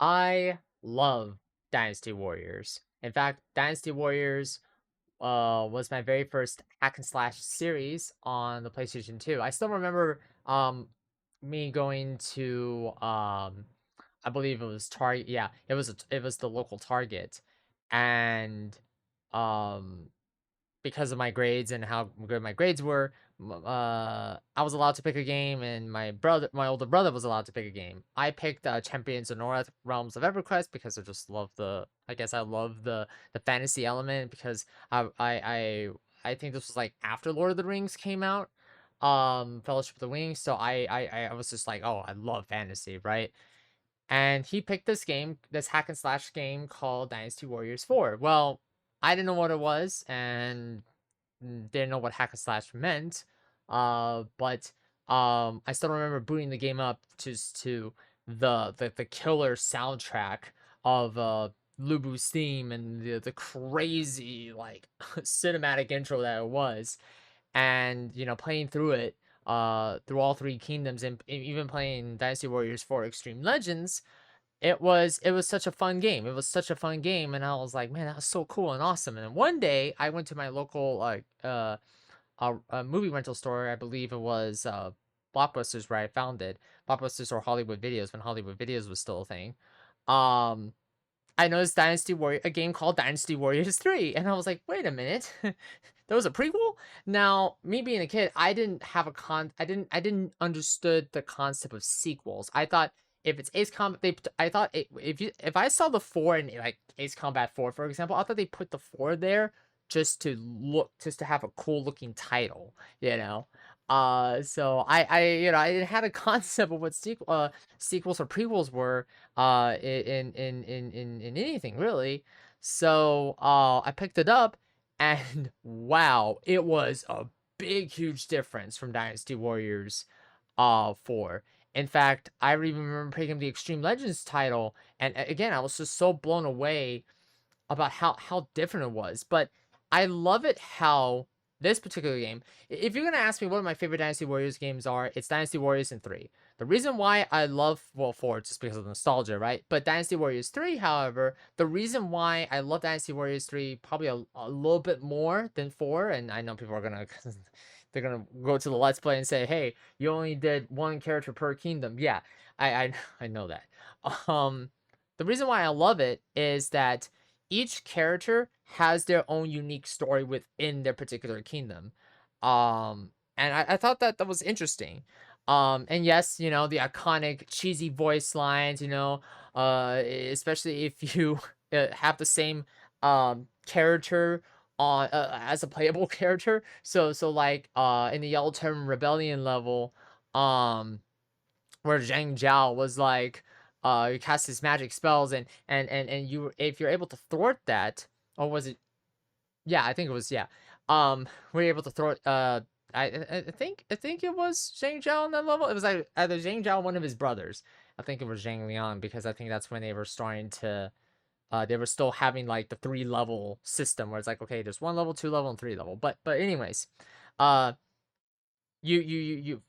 I love Dynasty Warriors. In fact, Dynasty Warriors was my very first hack and slash series on the PlayStation 2. I still remember me going to I believe it was Target. Yeah, it was the local Target, and um because of my grades and how good my grades were, I was allowed to pick a game, and my older brother, was allowed to pick a game. I picked Champions of North Realms of EverQuest because I just love I guess I love the fantasy element because I think this was like after Lord of the Rings came out, Fellowship of the Wings. So I was just like, oh, I love fantasy, right? And he picked this hack and slash game called Dynasty Warriors 4. Well, I didn't know what it was, and didn't know what hack and slash meant. But I still remember booting the game up to the killer soundtrack of Lubu's theme and the crazy like cinematic intro that it was, and playing through it through all three kingdoms, and even playing Dynasty Warriors 4 Extreme Legends. It was such a fun game. It was such a fun game, and I was like, man, that was so cool and awesome. And one day I went to my local a movie rental store. I believe it was Blockbusters, where I found it. Blockbusters or Hollywood Videos, when Hollywood Videos was still a thing. Um I noticed a game called Dynasty Warriors 3, and I was like, wait a minute. There was a prequel? Now, me being a kid, I didn't understood the concept of sequels. I thought if it's Ace Combat, I thought if I saw the 4 in like Ace Combat 4, for example, I thought they put the 4 there just to have a cool looking title, you know. So I had a concept of what sequels or prequels were in anything really. So I picked it up, and wow, it was a big huge difference from Dynasty Warriors 4. In fact, I even remember picking the Extreme Legends title, and again, I was just so blown away about how different it was. But I love it how this particular game, if you're gonna ask me what my favorite Dynasty Warriors games are, it's Dynasty Warriors and 3. The reason why I love, well, 4 just because of nostalgia, right? But Dynasty Warriors 3, however, the reason why I love Dynasty Warriors 3 probably a little bit more than 4, and I know people are gonna they're gonna go to the Let's Play and say, hey, you only did one character per kingdom. Yeah, I know that. Um, the reason why I love it is that each character has their own unique story within their particular kingdom. And I thought that was interesting. And yes, the iconic cheesy voice lines, especially if you have the same character on as a playable character. So like in the Yellow Term Rebellion level, where Zhang Jiao was like, you cast his magic spells, and you, if you're able to thwart that, or was it? Yeah, I think it was, yeah. We're able to thwart. I think it was Zhang Jiao on that level. It was like either Zhang Jiao, one of his brothers. I think it was Zhang Liang, because I think that's when they were starting to. They were still having like the 3 level system where it's like, okay, there's 1 level, 2 level, and 3 level. But anyways, uh, you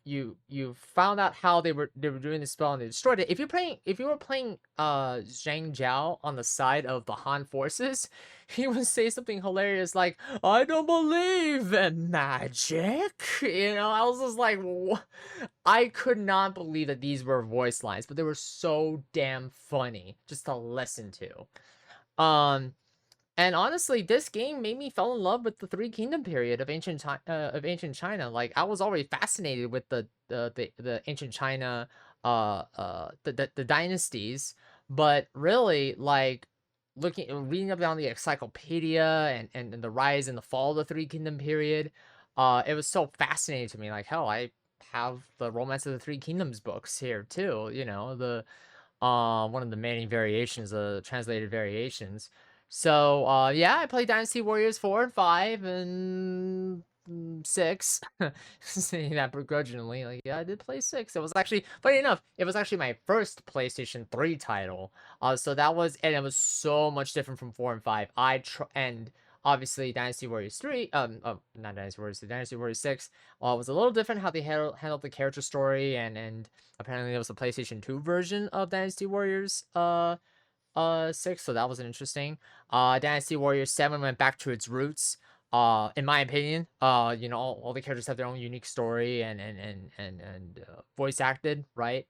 found out how they were doing the spell, and they destroyed it. If you were playing Zhang Jiao on the side of the Han forces, he would say something hilarious like, I don't believe in magic. I was just like, I could not believe that these were voice lines, but they were so damn funny just to listen to. And honestly, this game made me fall in love with the Three Kingdom period of ancient China. Like, I was already fascinated with the ancient China, the dynasties, but really, like, reading up on the encyclopedia, and the rise and the fall of the Three Kingdom period, it was so fascinating to me. Like, hell, I have the Romance of the Three Kingdoms books here too. The one of the many variations, translated variations. So yeah, I played Dynasty Warriors 4 and 5 and 6. Saying that begrudgingly, like, yeah, I did play 6. It was actually, funny enough, it was actually my first PlayStation 3 title. So that was, and it was so much different from 4 and 5. Obviously, Dynasty Warriors 3, not Dynasty Warriors 3, Dynasty Warriors 6, was a little different how they handled the character story, and apparently there was a PlayStation 2 version of Dynasty Warriors 6, so that was interesting. Dynasty Warriors 7 went back to its roots. In my opinion, all the characters have their own unique story and voice acted, right?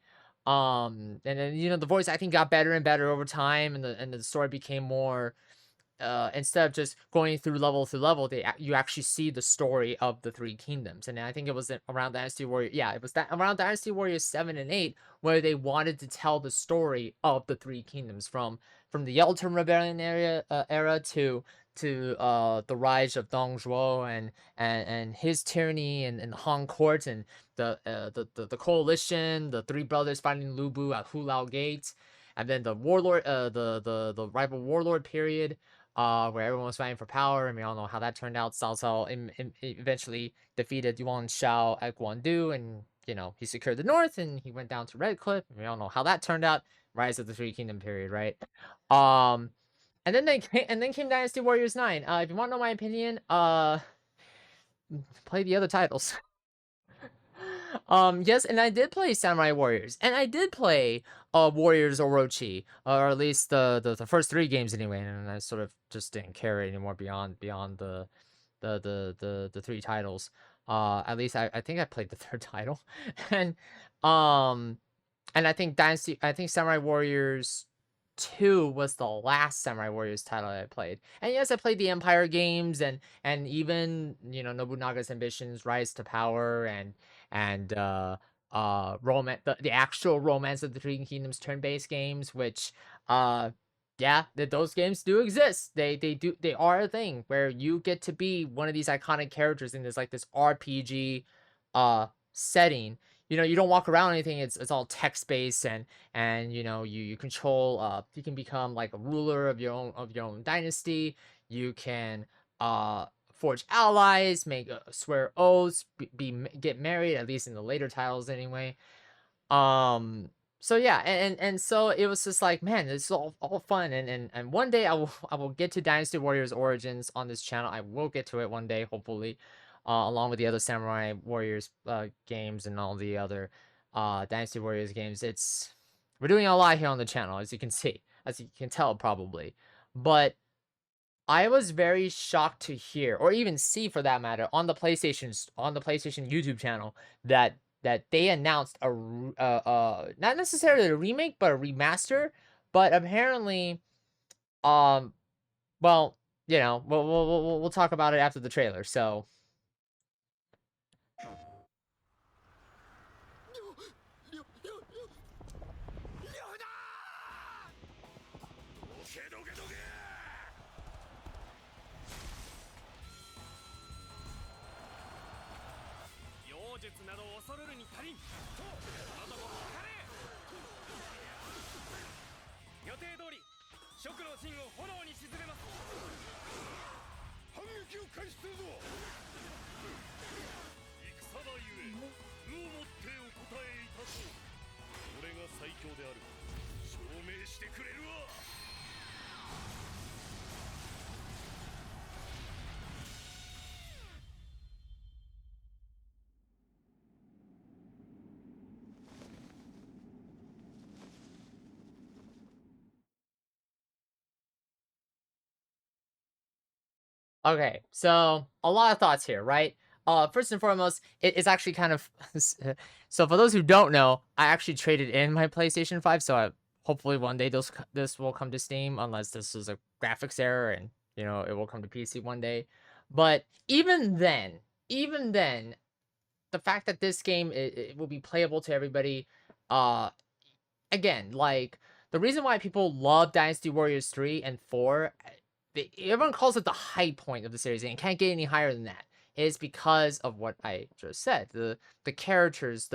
And then the voice acting got better and better over time, and the story became more, instead of just going through level, you actually see the story of the three kingdoms. And I think it was around Dynasty Warrior, yeah, it was that around Dynasty Warriors 7 and 8 where they wanted to tell the story of the three kingdoms, from the Yelton Rebellion era to the rise of Dong Zhuo and his tyranny and the Han court, and the coalition, the three brothers fighting Lu Bu at Hulao Gate, and then the warlord, the rival warlord period, where everyone was fighting for power, and we all know how that turned out. Cao Cao eventually defeated Yuan Shao at Guandu, and he secured the north, and he went down to Red Cliff, and we all know how that turned out. Rise of the Three Kingdom period, right? Um, and then came Dynasty Warriors 9. If you want to know my opinion, play the other titles. Yes, and I did play Samurai Warriors, and I did play Warriors Orochi, or at least the first three games anyway, and I sort of just didn't care anymore beyond the three titles. At least I think I played the third title, and um and I think Samurai Warriors 2 was the last Samurai Warriors title I played. And yes, I played the Empire games, and even, Nobunaga's Ambitions, Rise to Power, and romance, the actual Romance of the Three Kingdoms turn-based games, which yeah, those games do exist. They are a thing where you get to be one of these iconic characters in this RPG setting. You don't walk around anything. It's all text based, and you control, you can become like a ruler of your own dynasty. You can forge allies, make swear oaths, get married, at least in the later titles anyway. um so yeah, and so it was just like, man, it's all fun, and one day I will get to Dynasty Warriors Origins on this channel. I will get to it one day, hopefully, along with the other Samurai Warriors games and all the other Dynasty Warriors games. We're doing a lot here on the channel, as you can see, as you can tell probably. But I was very shocked to hear, or even see for that matter, on the PlayStation YouTube channel, that they announced not necessarily a remake, but a remaster. But apparently, um, well, we'll talk about it after the trailer. So, okay, so a lot of thoughts here, right? First and foremost, it's actually kind of so for those who don't know, I actually traded in my PlayStation 5, so hopefully one day this will come to Steam, unless this is a graphics error, and it will come to PC one day. But even then, the fact that this game it will be playable to everybody, uh, again, like, the reason why people love Dynasty Warriors 3 and 4, everyone calls it the high point of the series, and it can't get any higher than that, is because of what I just said. The characters,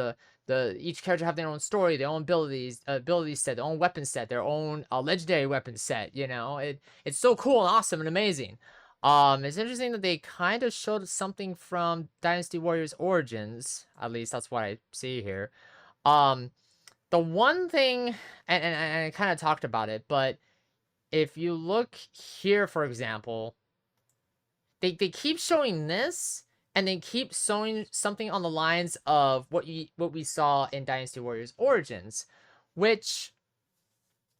each character have their own story, their own ability set, their own weapon set, their own legendary weapon set. It's so cool and awesome and amazing. It's interesting that they kind of showed something from Dynasty Warriors Origins. At least that's what I see here. Um, the one thing, and I kind of talked about it, but if you look here, for example, they keep showing this, and they keep showing something on the lines of what we saw in Dynasty Warriors Origins, which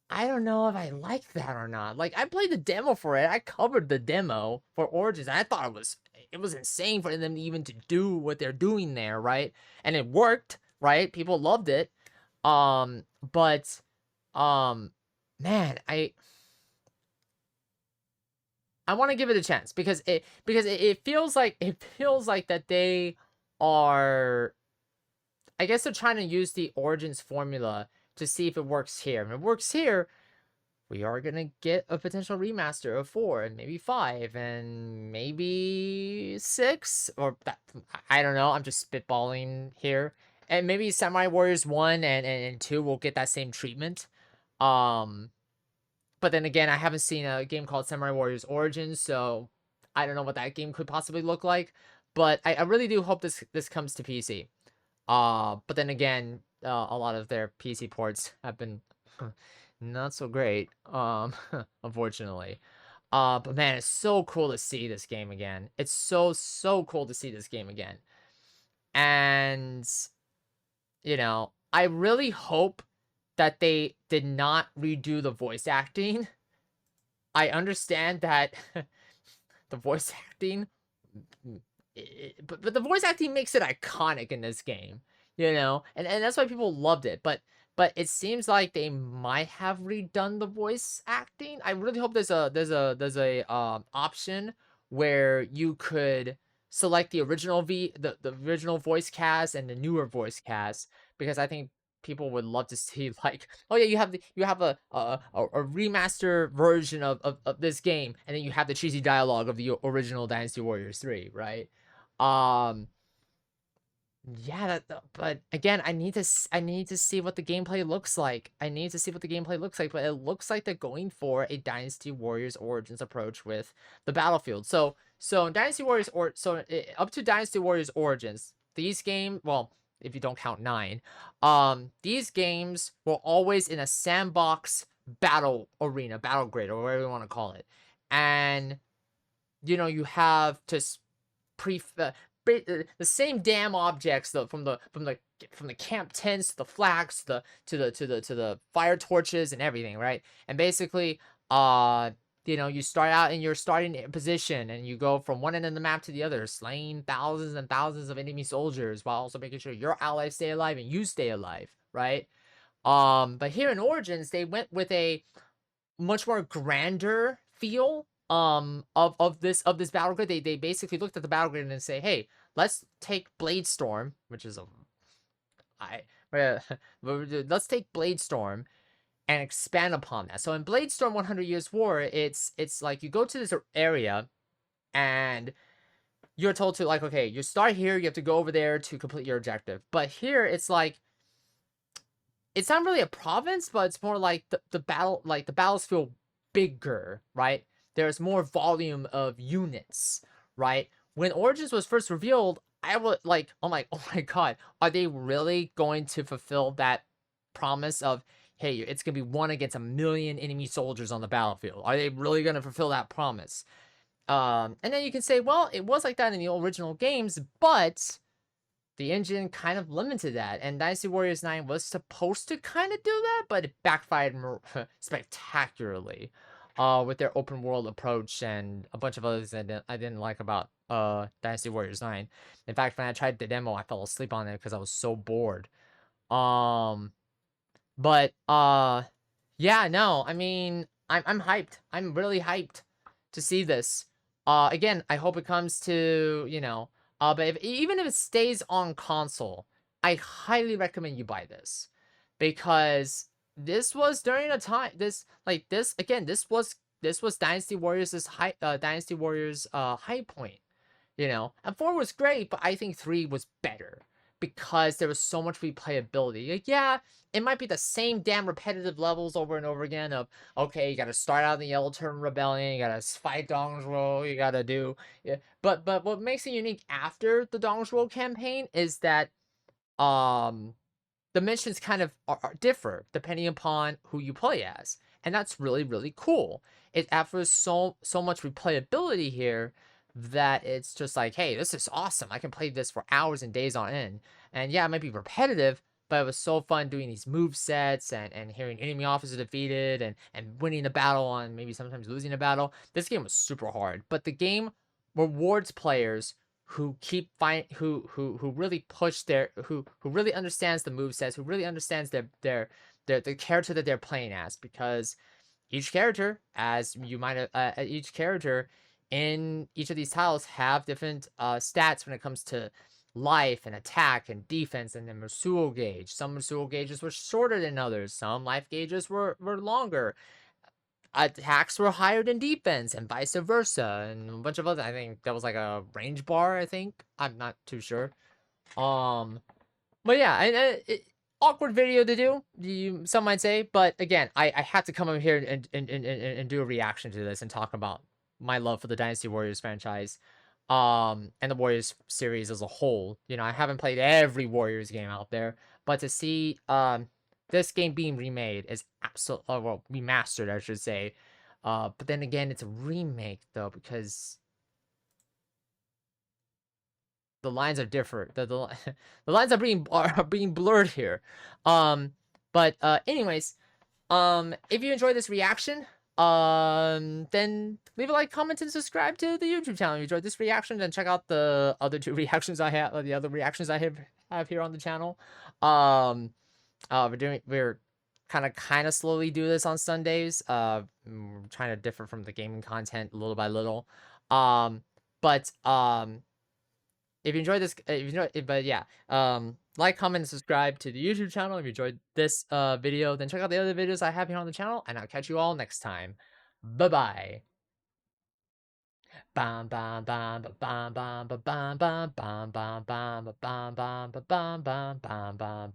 I don't know if I like that or not. Like, I played the demo for it. I covered the demo for Origins. And I thought it was insane for them even to do what they're doing there, right? And it worked, right? People loved it. But man, I want to give it a chance because it feels like that they are, I guess they're trying to use the Origins formula to see if it works here. If it works here, we are gonna get a potential remaster of 4 and maybe 5 and maybe 6, or that, I don't know. I'm just spitballing here, and maybe Samurai Warriors 1 and 2 will get that same treatment. But then again, I haven't seen a game called Samurai Warriors Origins, so I don't know what that game could possibly look like. But I really do hope this comes to PC. But then again, a lot of their PC ports have been not so great, unfortunately. But man, it's so cool to see this game again. It's so cool to see this game again. And, I really hope that they did not redo the voice acting. I understand that the voice acting, but the voice acting makes it iconic in this game, and that's why people loved it. But it seems like they might have redone the voice acting. I really hope there's a option where you could select the original the original voice cast and the newer voice cast, because I think people would love to see, like, oh yeah, you have a remaster version of this game, and then you have the cheesy dialogue of the original Dynasty Warriors 3, right? Yeah, but again, I need to see what the gameplay looks like. I need to see what the gameplay looks like, but it looks like they're going for a Dynasty Warriors Origins approach with the battlefield. So in Dynasty Warriors, up to Dynasty Warriors Origins, these games, well, if you don't count 9, these games were always in a sandbox battle arena, battle grid, or whatever you want to call it. And you have to the same damn objects, from the camp tents to the flags to the fire torches and everything, right? And basically, you start out in your starting position, and you go from one end of the map to the other, slaying thousands and thousands of enemy soldiers while also making sure your allies stay alive and you stay alive, right? But here in Origins, they went with a much more grander feel of this battle grid. They basically looked at the battle grid and say, hey, let's take Bladestorm, which is let's take Bladestorm and expand upon that. So in Bladestorm 100 Years War, it's like you go to this area and you're told to, like, okay, you start here, you have to go over there to complete your objective. But here it's like, it's not really a province, but it's more like the battles feel bigger, right? There's more volume of units, right? When Origins was first revealed, I'm like, oh my god, are they really going to fulfill that promise of, hey, it's gonna be 1 against 1,000,000 enemy soldiers on the battlefield? Are they really gonna fulfill that promise? And then you can say, well, it was like that in the original games, but the engine kind of limited that, and Dynasty Warriors 9 was supposed to kind of do that, but it backfired spectacularly with their open world approach and a bunch of others that I didn't like about Dynasty Warriors 9. In fact, when I tried the demo, I fell asleep on it because I was so bored. But yeah, no, I mean, I'm hyped. I'm really hyped to see this. Again, I hope it comes to, but even if it stays on console, I highly recommend you buy this, because this was during a time, this was Dynasty Warriors' high point, and 4 was great, but I think 3 was better because there was so much replayability. Like, yeah, it might be the same damn repetitive levels over and over again of, okay, you gotta start out in the Yellow Turban Rebellion, you gotta fight Dongzhuo, you gotta do, yeah. But what makes it unique after the Dongzhuo campaign is that the missions kind of differ depending upon who you play as, and that's really, really cool. It offers so much replayability here that it's just like, hey, this is awesome. I can play this for hours and days on end. And yeah, it might be repetitive, but it was so fun doing these move sets and hearing enemy officers defeated and winning a battle and maybe sometimes losing a battle. This game was super hard, but the game rewards players who keep who really push their who really understands the move sets, who really understands their the character that they're playing as, because each character, as you might each character in each of these titles have different stats when it comes to life and attack and defense and the Masuo gauge. Some Masuo gauges were shorter than others. Some life gauges were longer. Attacks were higher than defense and vice versa, and a bunch of other. I think that was like a range bar. I think I'm not too sure. Um, but yeah, awkward video to do, some might say. But again, I had to come over here and do a reaction to this and talk about my love for the Dynasty Warriors franchise, and the Warriors series as a whole. You know, I haven't played every Warriors game out there, but to see this game being remade is absolutely, well, remastered, I should say. But then again, it's a remake though, because the lines are different. The lines are being blurred here. But anyways, if you enjoyed this reaction, then leave a like, comment, and subscribe to the YouTube channel. If you enjoyed this reaction, then check out the other two reactions I have, the other reactions I have here on the channel. We're kind of slowly do this on Sundays. We're trying to differ from the gaming content little by little. But if you enjoyed this, if you enjoyed, but yeah, like, comment, and subscribe to the YouTube channel. If you enjoyed this video, then check out the other videos I have here on the channel, and I'll catch you all next time. Bye bye. Bam bam bam bam bam bam bam bam bam bam bam bam bam bam bam bam bam bam.